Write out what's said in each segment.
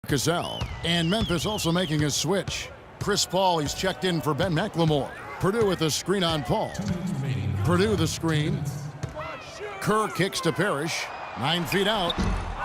Cassell. And Memphis also making a switch. Chris Paul, he's checked in for Ben McLemore. Purdue with a screen on Paul. Purdue the screen. Kerr kicks to Parrish. 9 feet out.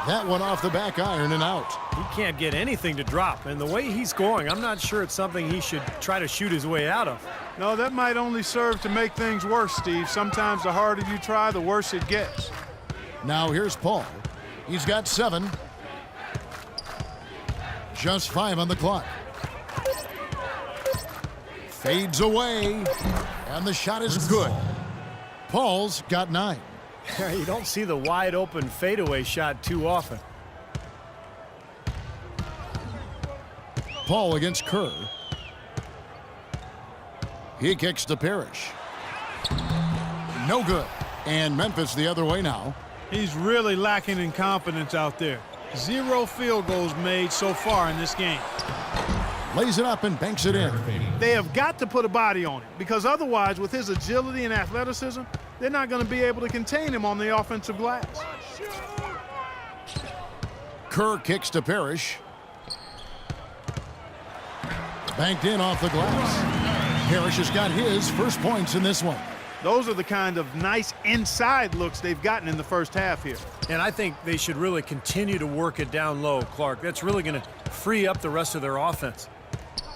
That one off the back iron and out. He can't get anything to drop, and the way he's scoring, I'm not sure it's something he should try to shoot his way out of. No, that might only serve to make things worse, Steve. Sometimes the harder you try, the worse it gets. Now here's Paul. He's got 7. Just 5 on the clock. Fades away, and the shot is good. Paul's got 9. You don't see the wide open fadeaway shot too often. Paul against Kerr. He kicks to Parrish. No good. And Memphis the other way now. He's really lacking in confidence out there. 0 field goals made so far in this game. Lays it up and banks it in. They have got to put a body on it, because otherwise, with his agility and athleticism, they're not going to be able to contain him on the offensive glass. Kerr kicks to Parrish. Banked in off the glass. Parrish has got his first points in this one. Those are the kind of nice inside looks they've gotten in the first half here. And I think they should really continue to work it down low, Clark. That's really going to free up the rest of their offense.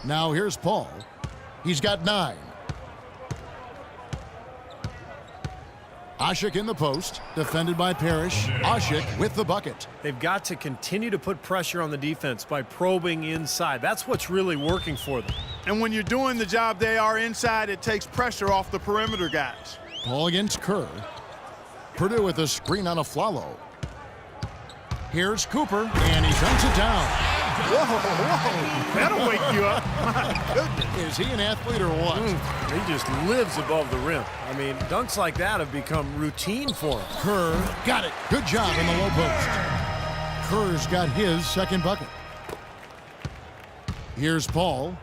Now here's Paul. He's got 9. Asik in the post, defended by Parrish. Asik with the bucket. They've got to continue to put pressure on the defense by probing inside. That's what's really working for them. And when you're doing the job they are inside, it takes pressure off the perimeter guys. Paul against Kerr. Purdue with a screen on Aflalo. Here's Cooper, and he dunks it down. Whoa, that'll wake you up. My goodness. Is he an athlete or what? He just lives above the rim. I mean, dunks like that have become routine for him. Kerr got it. Good job in the low post. Kerr's got his second bucket. Here's Paul.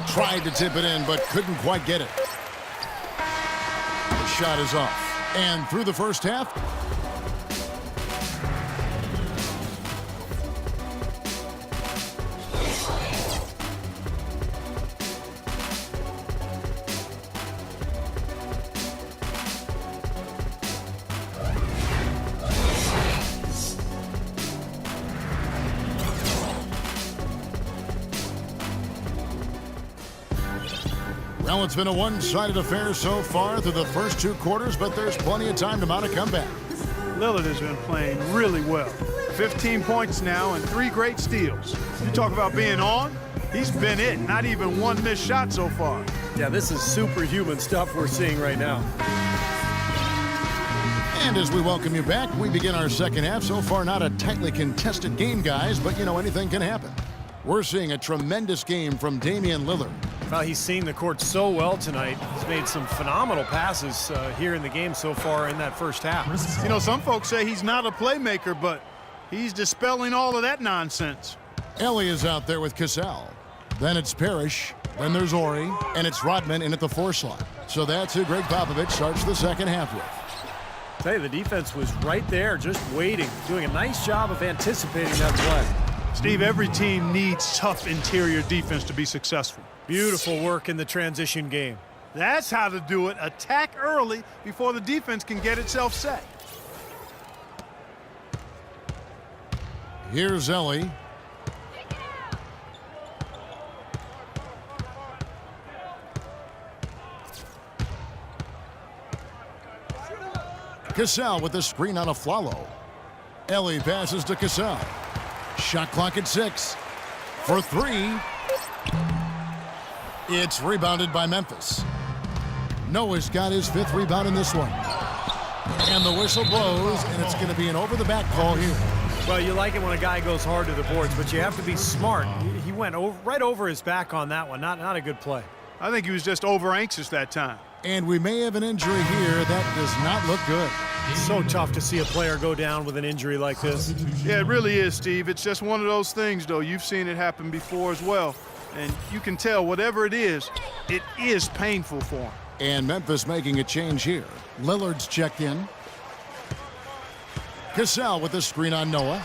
Tried to tip it in, but couldn't quite get it. The shot is off. And through the first half, well, it's been a one-sided affair so far through the first 2 quarters, but there's plenty of time to mount a comeback. Lillard has been playing really well. 15 points now and 3 great steals. You talk about being on, he's been it. Not even 1 missed shot so far. Yeah, this is superhuman stuff we're seeing right now. And as we welcome you back, we begin our second half. So far, not a tightly contested game, guys, but, you know, anything can happen. We're seeing a tremendous game from Damian Lillard. Well, he's seen the court so well tonight. He's made some phenomenal passes here in the game so far in that first half. You know, some folks say he's not a playmaker, but he's dispelling all of that nonsense. Ellie is out there with Cassell. Then it's Parrish. Then there's Ori. And it's Rodman in at the 4 slot. So that's who Greg Popovich starts the second half with. I tell you, the defense was right there, just waiting, doing a nice job of anticipating that play. Steve, every team needs tough interior defense to be successful. Beautiful work in the transition game. That's how to do it. Attack early before the defense can get itself set. Here's Ellie. Cassell with the screen on Aflalo. Ellie passes to Cassell. Shot clock at 6. For 3. It's rebounded by Memphis. Noah's got his 5th rebound in this one. And the whistle blows, and it's going to be an over-the-back call here. Well, you like it when a guy goes hard to the boards, but you have to be smart. He went right over his back on that one. Not a good play. I think he was just over-anxious that time. And we may have an injury here. That does not look good. It's so tough to see a player go down with an injury like this. Yeah, it really is, Steve. It's just one of those things, though. You've seen it happen before as well. And you can tell whatever it is painful for him. And Memphis making a change here. Lillard's checked in. Cassell with the screen on Noah.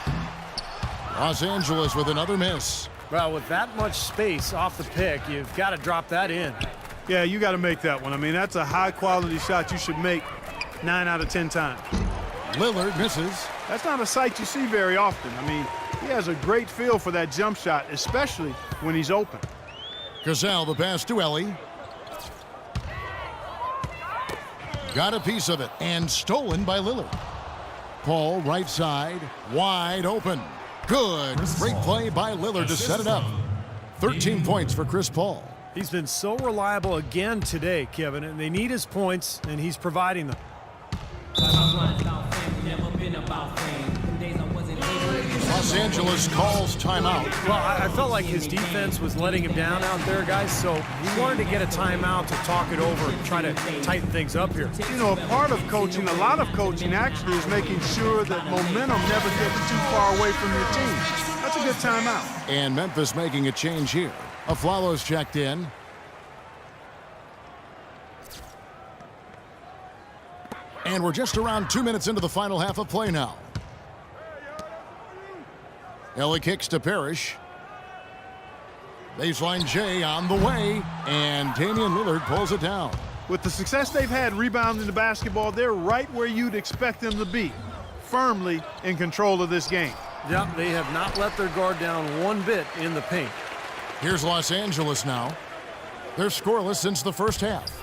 Los Angeles with another miss. Well, with that much space off the pick, you've got to drop that in. Yeah, you got to make that one. I mean, that's a high-quality shot you should make 9 out of 10 times. Lillard misses. That's not a sight you see very often. I mean, he has a great feel for that jump shot, especially when he's open. Cassell the pass to Ellie. Got a piece of it and stolen by Lillard. Paul right side, wide open. Good. Great play by Lillard to set it up. 13 points for Chris Paul. He's been so reliable again today, Kevin, and they need his points, and he's providing them. Los Angeles calls timeout. Well, I felt like his defense was letting him down out there, guys, so he wanted to get a timeout to talk it over and try to tighten things up here. You know, a part of coaching, a lot of coaching actually is making sure that momentum never gets too far away from your team. That's a good timeout. And Memphis making a change here. Aflalo's checked in. And we're just around 2 minutes into the final half of play now. Ellie kicks to Parrish. Baseline J on the way, and Damian Lillard pulls it down. With the success they've had rebounding the basketball, they're right where you'd expect them to be, firmly in control of this game. Yep, they have not let their guard down one bit in the paint. Here's Los Angeles now. They're scoreless since the first half.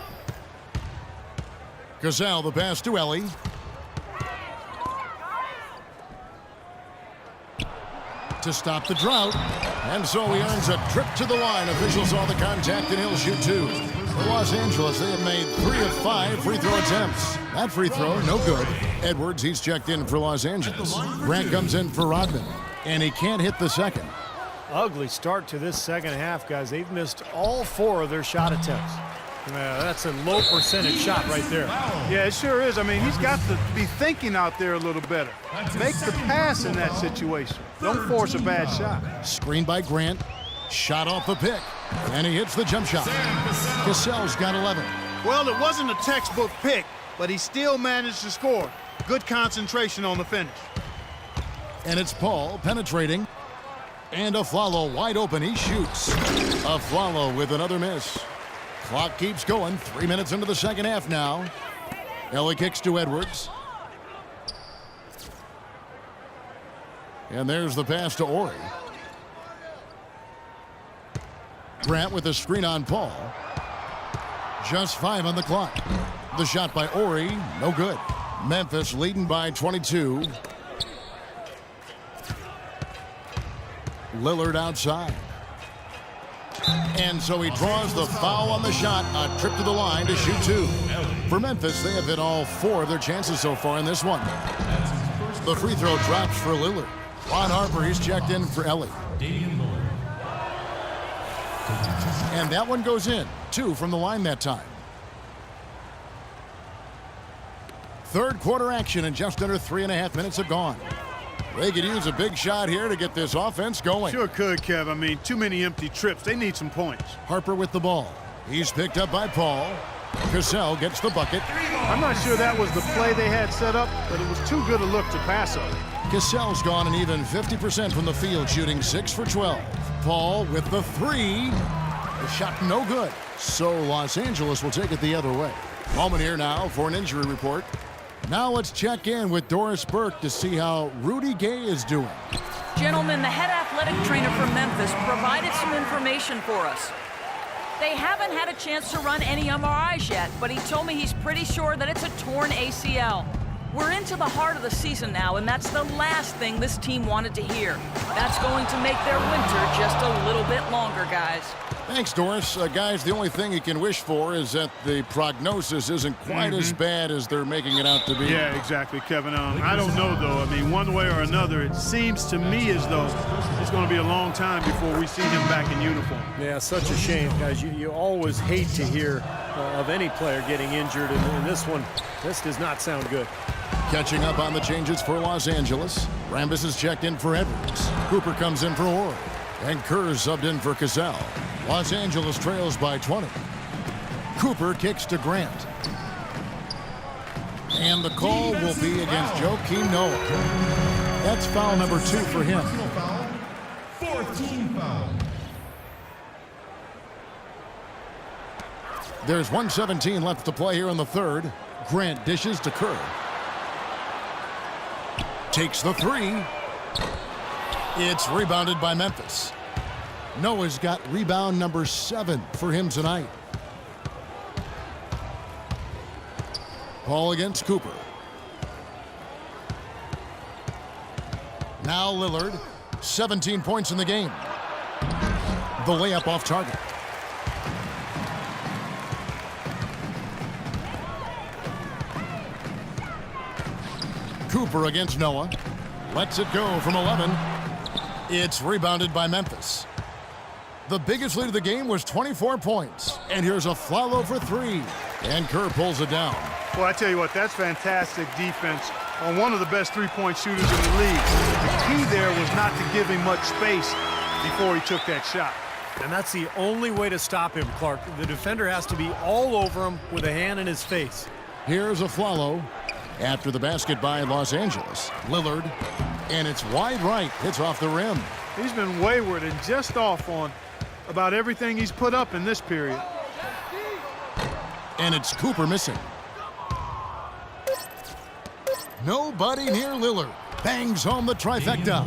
Cassell the pass to Ellie. To stop the drought. And so he earns a trip to the line. Officials saw the contact and he'll shoot two. For Los Angeles, they have made 3 of 5 free throw attempts. That free throw, no good. Edwards, he's checked in for Los Angeles. Grant comes in for Rodman. And he can't hit the second. Ugly start to this second half, guys. They've missed all 4 of their shot attempts. That's a low percentage shot right there. Yeah, it sure is. I mean, he's got to be thinking out there a little better. Make the pass in that situation. Don't force a bad shot. Screen by Grant. Shot off the pick. And he hits the jump shot. Cassell's got 11. Well, it wasn't a textbook pick, but he still managed to score. Good concentration on the finish. And it's Paul penetrating. And Aflalo wide open. He shoots. Aflalo with another miss. Clock keeps going. 3 minutes into the second half now. Ellie kicks to Edwards. And there's the pass to Ori. Grant with the screen on Paul. Just 5 on the clock. The shot by Ori, no good. Memphis leading by 22. Lillard outside. And so he draws the foul on the shot. A trip to the line to shoot 2. For Memphis, they have hit all 4 of their chances so far in this one. The free throw drops for Lillard. Ron Harper, he's checked in for Ellie. And that one goes in. 2 from the line that time. Third quarter action, and just under 3.5 minutes have gone. They could use a big shot here to get this offense going. Sure could, Kev. I mean, too many empty trips. They need some points. Harper with the ball. He's picked up by Paul. Cassell gets the bucket. I'm not sure that was the play they had set up, but it was too good a look to pass up. Cassell's gone an even 50% from the field, shooting 6 for 12. Paul with the 3. The shot no good. So Los Angeles will take it the other way. Moment here now for an injury report. Now let's check in with Doris Burke to see how Rudy Gay is doing. Gentlemen, the head athletic trainer for Memphis provided some information for us. They haven't had a chance to run any MRIs yet, but he told me he's pretty sure that it's a torn ACL. We're into the heart of the season now, and that's the last thing this team wanted to hear. That's going to make their winter just a little bit longer, guys. Thanks, Doris. Guys, the only thing you can wish for is that the prognosis isn't quite as bad as they're making it out to be. Yeah, exactly, Kevin. I don't know, though. I mean, one way or another, it seems to me as though it's going to be a long time before we see him back in uniform. Yeah, such a shame, guys. You always hate to hear of any player getting injured, and this one, this does not sound good. Catching up on the changes for Los Angeles. Rambis is checked in for Edwards. Cooper comes in for Orr. And Kerr subbed in for Cassell. Los Angeles trails by 20. Cooper kicks to Grant. And the call will be against Joakim Noah. That's foul number 2 for him. Fourth team foul. There's 1:17 left to play here in the third. Grant dishes to Kerr. Takes the 3. It's rebounded by Memphis. Noah's got rebound number 7 for him tonight. Ball against Cooper. Now Lillard, 17 points in the game. The layup off target. Cooper against Noah. Lets it go from 11. It's rebounded by Memphis. The biggest lead of the game was 24 points. And here's a follow for 3. And Kerr pulls it down. Well, I tell you what, that's fantastic defense on one of the best three-point shooters in the league. The key there was not to give him much space before he took that shot. And that's the only way to stop him, Clark. The defender has to be all over him with a hand in his face. Here's a follow after the basket by Los Angeles. Lillard, and it's wide right. Hits off the rim. He's been wayward and just off on about everything he's put up in this period. And it's Cooper missing. Nobody near Lillard. Bangs home the trifecta.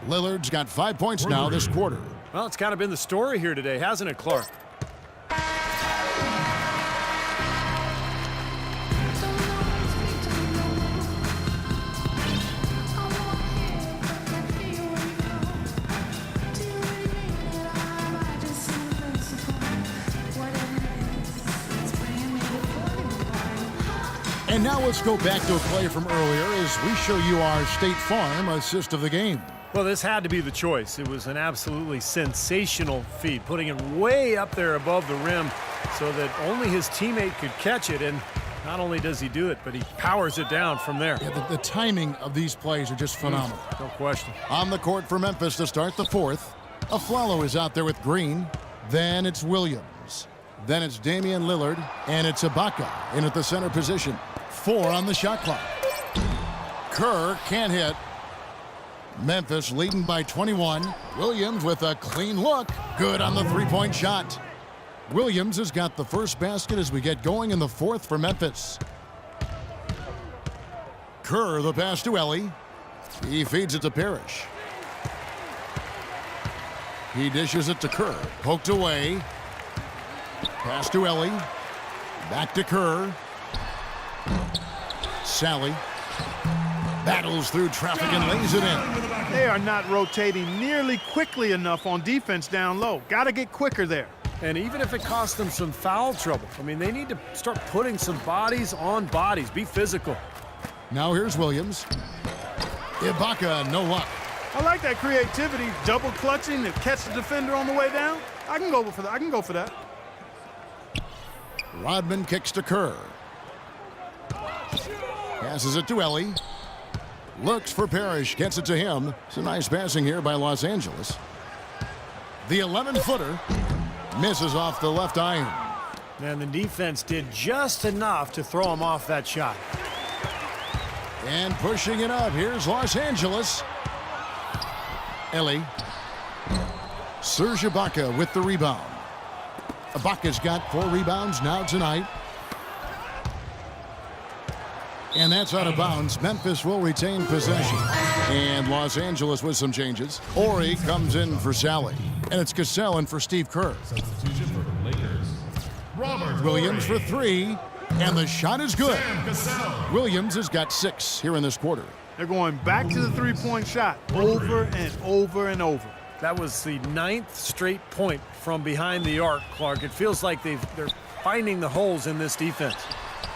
Lillard's got 5 points now this quarter. Well, it's kind of been the story here today, hasn't it, Clark? And now let's go back to a play from earlier as we show you our State Farm assist of the game. Well, this had to be the choice. It was an absolutely sensational feed, putting it way up there above the rim so that only his teammate could catch it. And not only does he do it, but he powers it down from there. Yeah, the timing of these plays are just phenomenal. No question. On the court for Memphis to start the fourth. Aflalo is out there with Green. Then it's Williams. Then it's Damian Lillard. And it's Ibaka in at the center position. 4 on the shot clock. Kerr can't hit. Memphis leading by 21. Williams with a clean look. Good on the three-point shot. Williams has got the first basket as we get going in the fourth for Memphis. Kerr the pass to Ellie. He feeds it to Parrish. He dishes it to Kerr. Poked away. Pass to Ellie. Back to Kerr. Sally battles through traffic and lays it in. They are not rotating nearly quickly enough on defense down low. Got to get quicker there. And even if it costs them some foul trouble, I mean, they need to start putting some bodies on bodies. Be physical. Now here's Williams. Ibaka, no luck. I like that creativity, double clutching to catch the defender on the way down. I can go for that. Rodman kicks to Kerr. Passes it to Ellie. Looks for Parrish, gets it to him. It's a nice passing here by Los Angeles. The 11-footer misses off the left iron. And the defense did just enough to throw him off that shot. And pushing it up, here's Los Angeles. Ellie. Serge Ibaka with the rebound. Ibaka's got 4 rebounds now tonight. And that's out of bounds. Memphis will retain possession. And Los Angeles with some changes. Ori comes in for Sally. And it's Cassell in for Steve Kerr. Substitution for the Lakers. Robert Williams for Horry. 3. And the shot is good. Sam Cassell. Williams has got 6 here in this quarter. They're going back to the three-point shot over and over and over. That was the 9th straight point from behind the arc, Clark. It feels like they're finding the holes in this defense.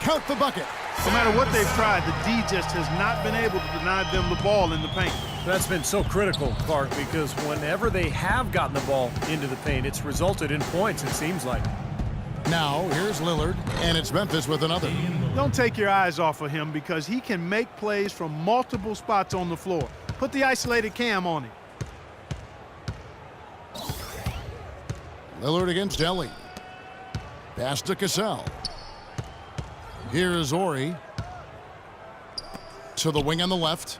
Count the bucket. No matter what they've tried, the D just has not been able to deny them the ball in the paint. That's been so critical, Clark, because whenever they have gotten the ball into the paint, it's resulted in points, it seems like. Now, here's Lillard, and it's Memphis with another. Don't take your eyes off of him because he can make plays from multiple spots on the floor. Put the isolated cam on him. Lillard against Ellie. Pass to Cassell. Here is Ori. To the wing on the left.